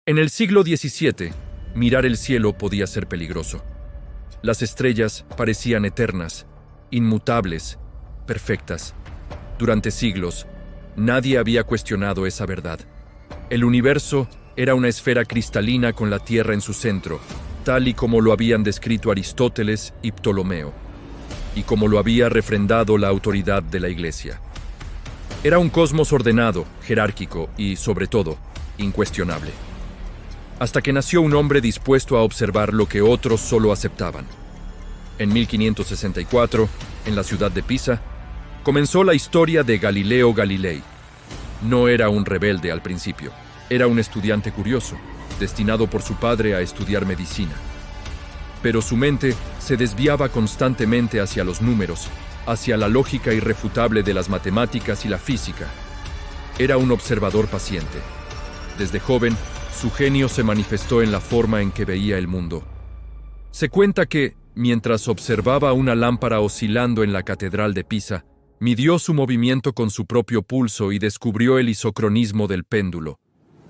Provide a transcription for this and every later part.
En el siglo XVII, mirar el cielo podía ser peligroso. Las estrellas parecían eternas, inmutables, perfectas. Durante siglos, nadie había cuestionado esa verdad. El universo era una esfera cristalina con la Tierra en su centro, tal y como lo habían descrito Aristóteles y Ptolomeo, y como lo había refrendado la autoridad de la Iglesia. Era un cosmos ordenado, jerárquico y, sobre todo, incuestionable. Hasta que nació un hombre dispuesto a observar lo que otros solo aceptaban. En 1564, en la ciudad de Pisa, comenzó la historia de Galileo Galilei. No era un rebelde al principio, era un estudiante curioso, destinado por su padre a estudiar medicina. Pero su mente se desviaba constantemente hacia los números, hacia la lógica irrefutable de las matemáticas y la física. Era un observador paciente. Desde joven, su genio se manifestó en la forma en que veía el mundo. Se cuenta que, mientras observaba una lámpara oscilando en la catedral de Pisa, midió su movimiento con su propio pulso y descubrió el isocronismo del péndulo,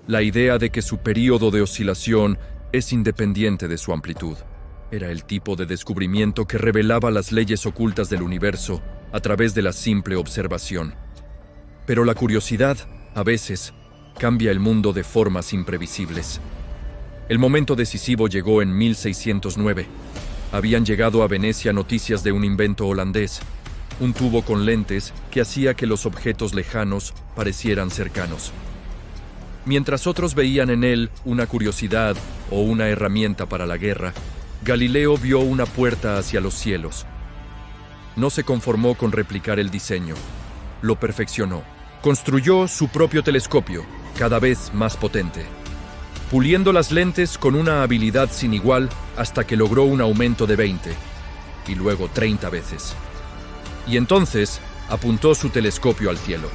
la idea de que su período de oscilación es independiente de su amplitud. Era el tipo de descubrimiento que revelaba las leyes ocultas del universo a través de la simple observación. Pero la curiosidad, a veces, cambia el mundo de formas imprevisibles. El momento decisivo llegó en 1609. Habían llegado a Venecia noticias de un invento holandés, un tubo con lentes que hacía que los objetos lejanos parecieran cercanos. Mientras otros veían en él una curiosidad o una herramienta para la guerra, Galileo vio una puerta hacia los cielos. No se conformó con replicar el diseño, lo perfeccionó. Construyó su propio telescopio, cada vez más potente, puliendo las lentes con una habilidad sin igual hasta que logró un aumento de 20, y luego 30 veces. Y entonces apuntó su telescopio al cielo.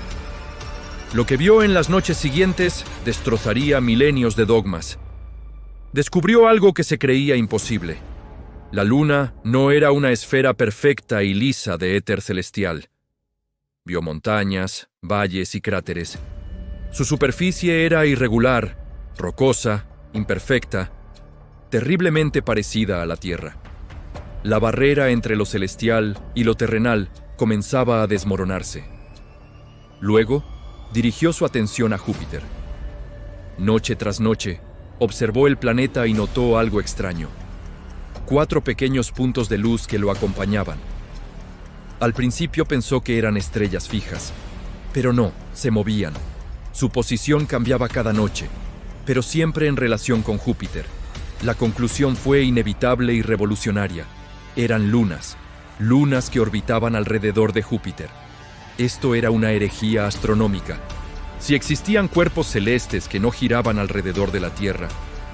Lo que vio en las noches siguientes destrozaría milenios de dogmas. Descubrió algo que se creía imposible. La luna no era una esfera perfecta y lisa de éter celestial. Vio montañas, valles y cráteres. Su superficie era irregular, rocosa, imperfecta, terriblemente parecida a la Tierra. La barrera entre lo celestial y lo terrenal comenzaba a desmoronarse. Luego, dirigió su atención a Júpiter. Noche tras noche, observó el planeta y notó algo extraño. 4 pequeños puntos de luz que lo acompañaban. Al principio pensó que eran estrellas fijas, pero no, se movían. Su posición cambiaba cada noche, pero siempre en relación con Júpiter. La conclusión fue inevitable y revolucionaria. Eran lunas, lunas que orbitaban alrededor de Júpiter. Esto era una herejía astronómica. Si existían cuerpos celestes que no giraban alrededor de la Tierra,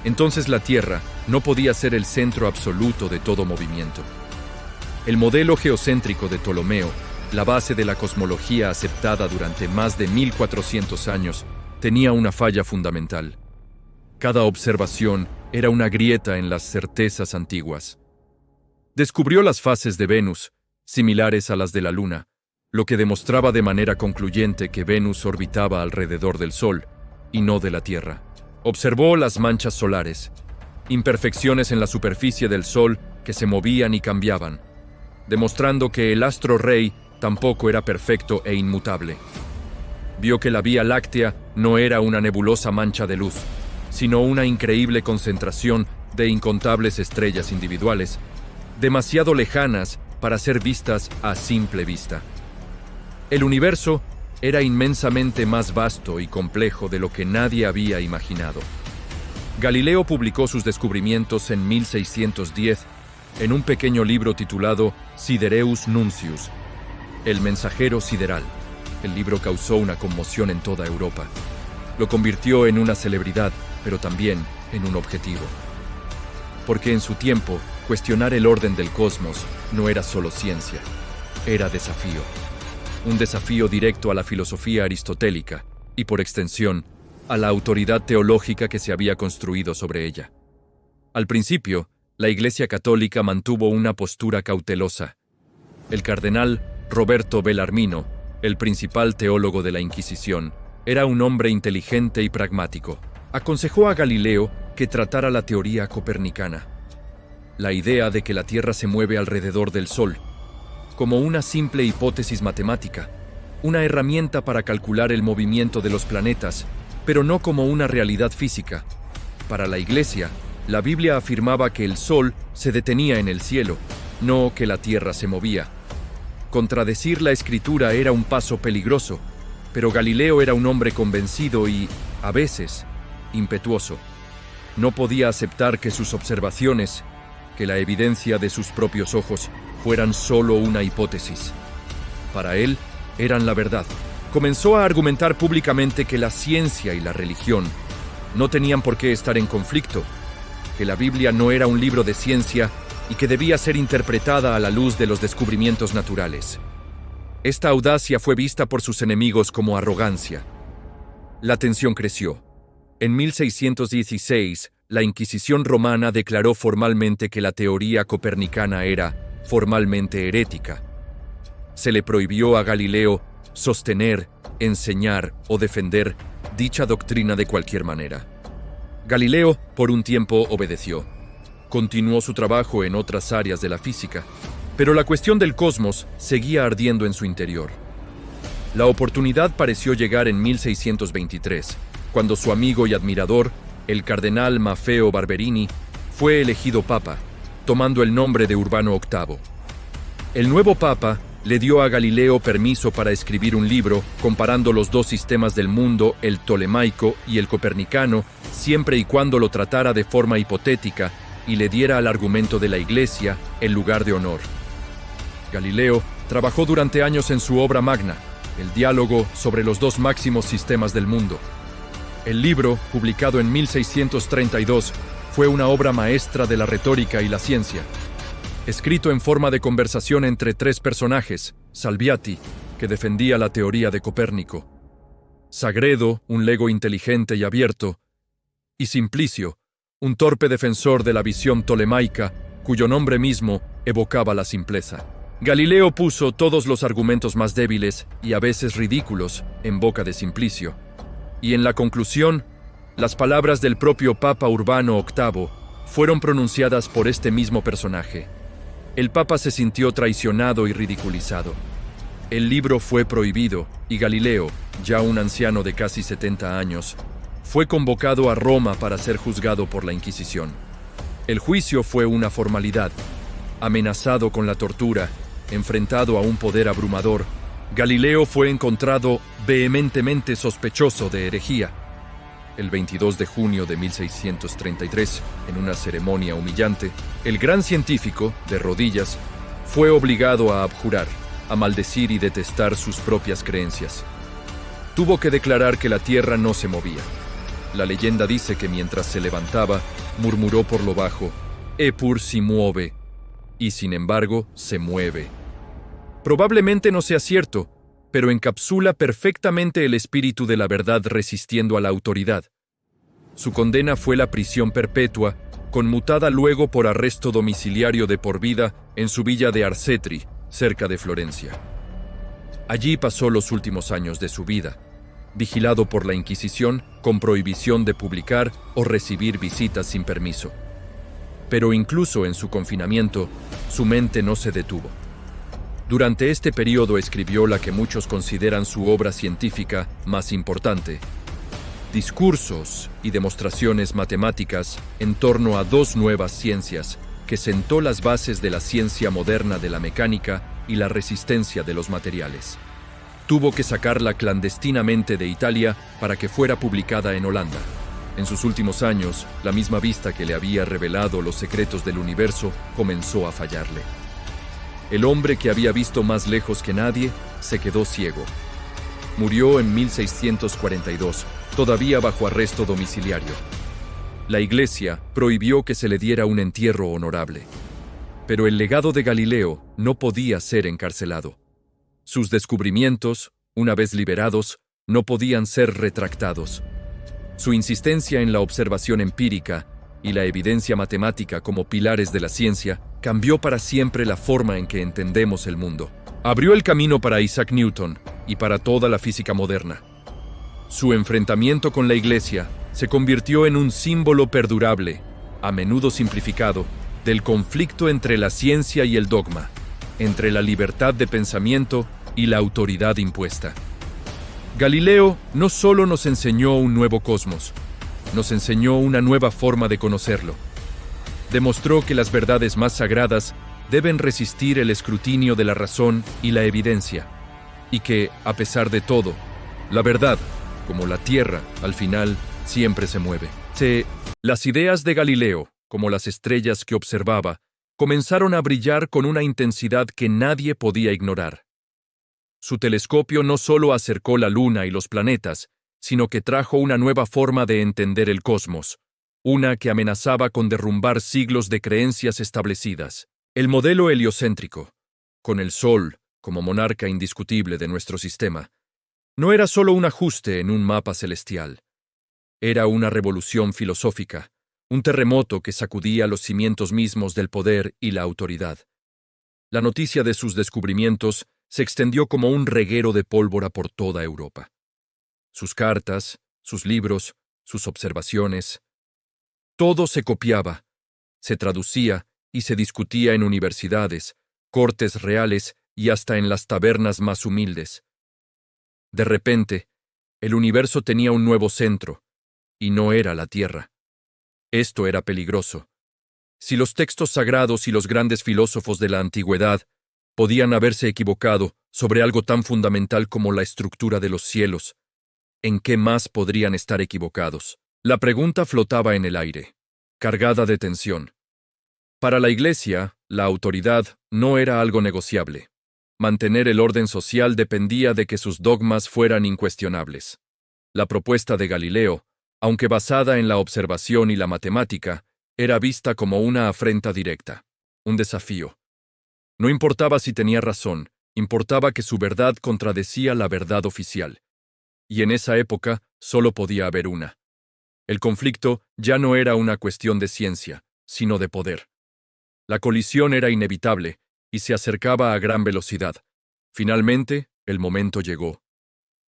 entonces la Tierra no podía ser el centro absoluto de todo movimiento. El modelo geocéntrico de Ptolomeo, la base de la cosmología aceptada durante más de 1400 años, tenía una falla fundamental. Cada observación era una grieta en las certezas antiguas. Descubrió las fases de Venus, similares a las de la Luna, lo que demostraba de manera concluyente que Venus orbitaba alrededor del Sol, y no de la Tierra. Observó las manchas solares, imperfecciones en la superficie del Sol que se movían y cambiaban, demostrando que el astro rey tampoco era perfecto e inmutable. Vio que la Vía Láctea no era una nebulosa mancha de luz, sino una increíble concentración de incontables estrellas individuales, demasiado lejanas para ser vistas a simple vista. El universo era inmensamente más vasto y complejo de lo que nadie había imaginado. Galileo publicó sus descubrimientos en 1610 en un pequeño libro titulado Sidereus Nuncius, El mensajero sideral. El libro causó una conmoción en toda Europa. Lo convirtió en una celebridad, pero también en un objetivo. Porque en su tiempo, cuestionar el orden del cosmos no era solo ciencia, era desafío. Un desafío directo a la filosofía aristotélica y, por extensión, a la autoridad teológica que se había construido sobre ella. Al principio, la Iglesia Católica mantuvo una postura cautelosa. El cardenal Roberto Bellarmino, el principal teólogo de la Inquisición, era un hombre inteligente y pragmático. aconsejó a Galileo que tratara la teoría copernicana, la idea de que la Tierra se mueve alrededor del Sol, como una simple hipótesis matemática, una herramienta para calcular el movimiento de los planetas, pero no como una realidad física. Para la Iglesia, la Biblia afirmaba que el Sol se detenía en el cielo, no que la Tierra se movía. Contradecir la Escritura era un paso peligroso, pero Galileo era un hombre convencido y, a veces, impetuoso. No podía aceptar que sus observaciones, que la evidencia de sus propios ojos, fueran solo una hipótesis. Para él, eran la verdad. Comenzó a argumentar públicamente que la ciencia y la religión no tenían por qué estar en conflicto, que la Biblia no era un libro de ciencia y que debía ser interpretada a la luz de los descubrimientos naturales. Esta audacia fue vista por sus enemigos como arrogancia. La tensión creció. En 1616, la Inquisición romana declaró formalmente que la teoría copernicana era formalmente herética. Se le prohibió a Galileo sostener, enseñar o defender dicha doctrina de cualquier manera. Galileo, por un tiempo, obedeció. Continuó su trabajo en otras áreas de la física, pero la cuestión del cosmos seguía ardiendo en su interior. La oportunidad pareció llegar en 1623, cuando su amigo y admirador, el cardenal Maffeo Barberini, fue elegido papa, tomando el nombre de Urbano VIII. El nuevo papa le dio a Galileo permiso para escribir un libro comparando los dos sistemas del mundo, el tolemaico y el copernicano, siempre y cuando lo tratara de forma hipotética y le diera al argumento de la Iglesia el lugar de honor. Galileo trabajó durante años en su obra magna, el diálogo sobre los dos máximos sistemas del mundo. El libro, publicado en 1632, fue una obra maestra de la retórica y la ciencia. Escrito en forma de conversación entre tres personajes, Salviati, que defendía la teoría de Copérnico, Sagredo, un lego inteligente y abierto, y Simplicio, un torpe defensor de la visión tolemaica, cuyo nombre mismo evocaba la simpleza. Galileo puso todos los argumentos más débiles y a veces ridículos en boca de Simplicio, y en la conclusión, las palabras del propio Papa Urbano VIII fueron pronunciadas por este mismo personaje. El Papa se sintió traicionado y ridiculizado. El libro fue prohibido y Galileo, ya un anciano de casi 70 años, fue convocado a Roma para ser juzgado por la Inquisición. El juicio fue una formalidad. Amenazado con la tortura, enfrentado a un poder abrumador, Galileo fue encontrado vehementemente sospechoso de herejía. El 22 de junio de 1633, en una ceremonia humillante, el gran científico, de rodillas, fue obligado a abjurar, a maldecir y detestar sus propias creencias. Tuvo que declarar que la Tierra no se movía. La leyenda dice que mientras se levantaba, murmuró por lo bajo, «Eppur si muove», y sin embargo, se mueve. Probablemente no sea cierto, pero encapsula perfectamente el espíritu de la verdad resistiendo a la autoridad. Su condena fue la prisión perpetua, conmutada luego por arresto domiciliario de por vida en su villa de Arcetri, cerca de Florencia. Allí pasó los últimos años de su vida, vigilado por la Inquisición con prohibición de publicar o recibir visitas sin permiso. Pero incluso en su confinamiento, su mente no se detuvo. Durante este periodo escribió la que muchos consideran su obra científica más importante, discursos y demostraciones matemáticas en torno a dos nuevas ciencias que sentó las bases de la ciencia moderna de la mecánica y la resistencia de los materiales. Tuvo que sacarla clandestinamente de Italia para que fuera publicada en Holanda. En sus últimos años, la misma vista que le había revelado los secretos del universo comenzó a fallarle. El hombre que había visto más lejos que nadie se quedó ciego. Murió en 1642, todavía bajo arresto domiciliario. La Iglesia prohibió que se le diera un entierro honorable. Pero el legado de Galileo no podía ser encarcelado. Sus descubrimientos, una vez liberados, no podían ser retractados. Su insistencia en la observación empírica y la evidencia matemática como pilares de la ciencia cambió para siempre la forma en que entendemos el mundo. Abrió el camino para Isaac Newton y para toda la física moderna. Su enfrentamiento con la Iglesia Se convirtió en un símbolo perdurable, a menudo simplificado, del conflicto entre la ciencia y el dogma, entre la libertad de pensamiento y la autoridad impuesta. Galileo no solo nos enseñó un nuevo cosmos, nos enseñó una nueva forma de conocerlo. Demostró que las verdades más sagradas deben resistir el escrutinio de la razón y la evidencia, y que, a pesar de todo, la verdad, como la Tierra, al final, siempre se mueve. Las ideas de Galileo, como las estrellas que observaba, comenzaron a brillar con una intensidad que nadie podía ignorar. Su telescopio no solo acercó la Luna y los planetas, sino que trajo una nueva forma de entender el cosmos, una que amenazaba con derrumbar siglos de creencias establecidas. El modelo heliocéntrico, con el Sol como monarca indiscutible de nuestro sistema, no era solo un ajuste en un mapa celestial. Era una revolución filosófica, un terremoto que sacudía los cimientos mismos del poder y la autoridad. La noticia de sus descubrimientos se extendió como un reguero de pólvora por toda Europa. Sus cartas, sus libros, sus observaciones, todo se copiaba, se traducía y se discutía en universidades, cortes reales y hasta en las tabernas más humildes. De repente, el universo tenía un nuevo centro, y no era la Tierra. Esto era peligroso. Si los textos sagrados y los grandes filósofos de la antigüedad podían haberse equivocado sobre algo tan fundamental como la estructura de los cielos, ¿en qué más podrían estar equivocados? La pregunta flotaba en el aire, cargada de tensión. Para la Iglesia, la autoridad no era algo negociable. Mantener el orden social dependía de que sus dogmas fueran incuestionables. La propuesta de Galileo, aunque basada en la observación y la matemática, era vista como una afrenta directa, un desafío. No importaba si tenía razón, importaba que su verdad contradecía la verdad oficial. Y en esa época solo podía haber una. El conflicto ya no era una cuestión de ciencia, sino de poder. La colisión era inevitable y se acercaba a gran velocidad. Finalmente, el momento llegó.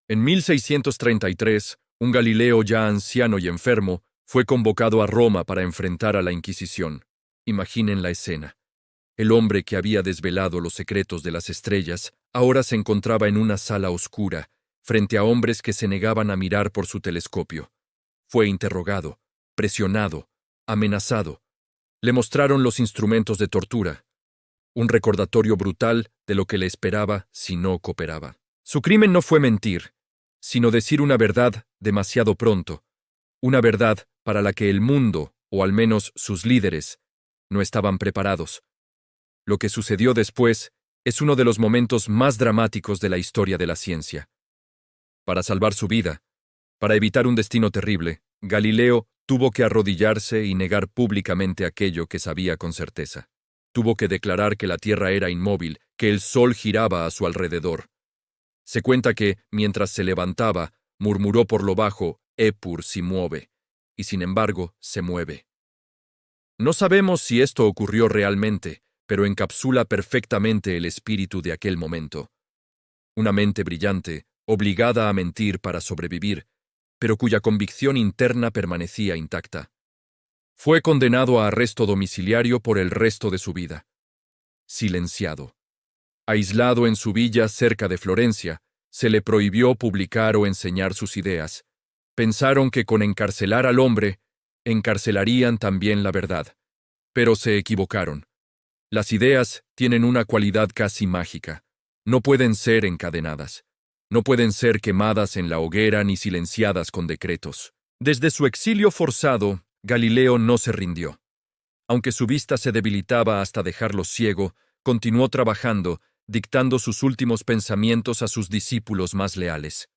En 1633, un Galileo ya anciano y enfermo fue convocado a Roma para enfrentar a la Inquisición. Imaginen la escena. El hombre que había desvelado los secretos de las estrellas ahora se encontraba en una sala oscura, frente a hombres que se negaban a mirar por su telescopio. Fue interrogado, presionado, amenazado. Le mostraron los instrumentos de tortura, un recordatorio brutal de lo que le esperaba si no cooperaba. Su crimen no fue mentir, sino decir una verdad demasiado pronto, una verdad para la que el mundo, o al menos sus líderes, no estaban preparados. Lo que sucedió después es uno de los momentos más dramáticos de la historia de la ciencia. Para salvar su vida, para evitar un destino terrible, Galileo tuvo que arrodillarse y negar públicamente aquello que sabía con certeza. Tuvo que declarar que la Tierra era inmóvil, que el Sol giraba a su alrededor. Se cuenta que, mientras se levantaba, murmuró por lo bajo, «Epur si muove», y sin embargo, se mueve. No sabemos si esto ocurrió realmente, pero encapsula perfectamente el espíritu de aquel momento. Una mente brillante, obligada a mentir para sobrevivir, pero cuya convicción interna permanecía intacta. Fue condenado a arresto domiciliario por el resto de su vida. Silenciado. Aislado en su villa cerca de Florencia, se le prohibió publicar o enseñar sus ideas. Pensaron que con encarcelar al hombre, encarcelarían también la verdad. Pero se equivocaron. Las ideas tienen una cualidad casi mágica. No pueden ser encadenadas. No pueden ser quemadas en la hoguera ni silenciadas con decretos. Desde su exilio forzado, Galileo no se rindió. Aunque su vista se debilitaba hasta dejarlo ciego, continuó trabajando, dictando sus últimos pensamientos a sus discípulos más leales.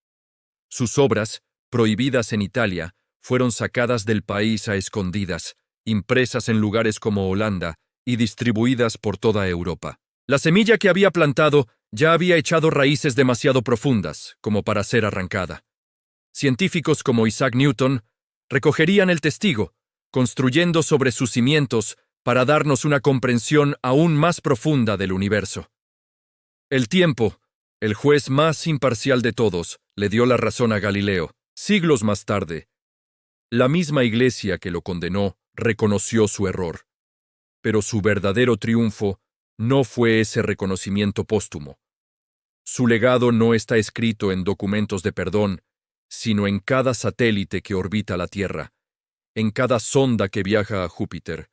Sus obras, prohibidas en Italia, fueron sacadas del país a escondidas, impresas en lugares como Holanda y distribuidas por toda Europa. La semilla que había plantado ya había echado raíces demasiado profundas como para ser arrancada. Científicos como Isaac Newton recogerían el testigo, construyendo sobre sus cimientos para darnos una comprensión aún más profunda del universo. El tiempo, el juez más imparcial de todos, le dio la razón a Galileo. Siglos más tarde, La misma Iglesia que lo condenó reconoció su error, pero su verdadero triunfo no fue ese reconocimiento póstumo. Su legado no está escrito en documentos de perdón, sino en cada satélite que orbita la Tierra, en cada sonda que viaja a Júpiter,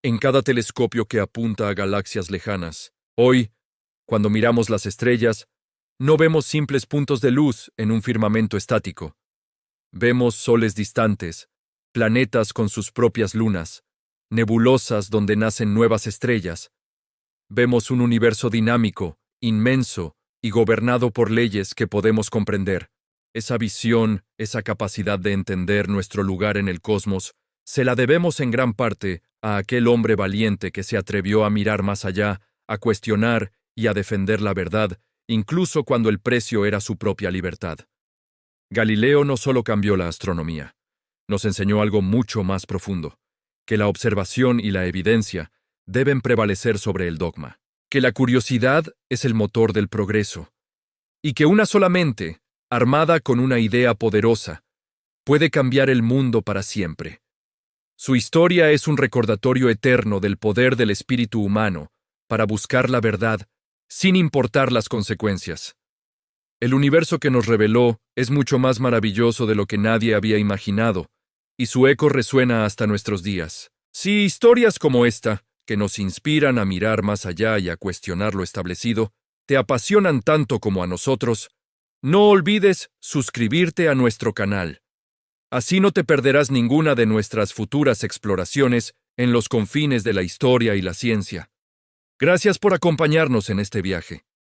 en cada telescopio que apunta a galaxias lejanas. Hoy, cuando miramos las estrellas, no vemos simples puntos de luz en un firmamento estático. Vemos soles distantes, planetas con sus propias lunas, nebulosas donde nacen nuevas estrellas. Vemos un universo dinámico, inmenso y gobernado por leyes que podemos comprender. Esa visión, esa capacidad de entender nuestro lugar en el cosmos, se la debemos en gran parte a aquel hombre valiente que se atrevió a mirar más allá, a cuestionar y a defender la verdad, incluso cuando el precio era su propia libertad. Galileo no solo cambió la astronomía, nos enseñó algo mucho más profundo, que la observación y la evidencia deben prevalecer sobre el dogma, que la curiosidad es el motor del progreso, y que una sola mente, armada con una idea poderosa, puede cambiar el mundo para siempre. Su historia es un recordatorio eterno del poder del espíritu humano para buscar la verdad sin importar las consecuencias. El universo que nos reveló es mucho más maravilloso de lo que nadie había imaginado, y su eco resuena hasta nuestros días. Si historias como esta, que nos inspiran a mirar más allá y a cuestionar lo establecido, te apasionan tanto como a nosotros, no olvides suscribirte a nuestro canal. Así no te perderás ninguna de nuestras futuras exploraciones en los confines de la historia y la ciencia. Gracias por acompañarnos en este viaje.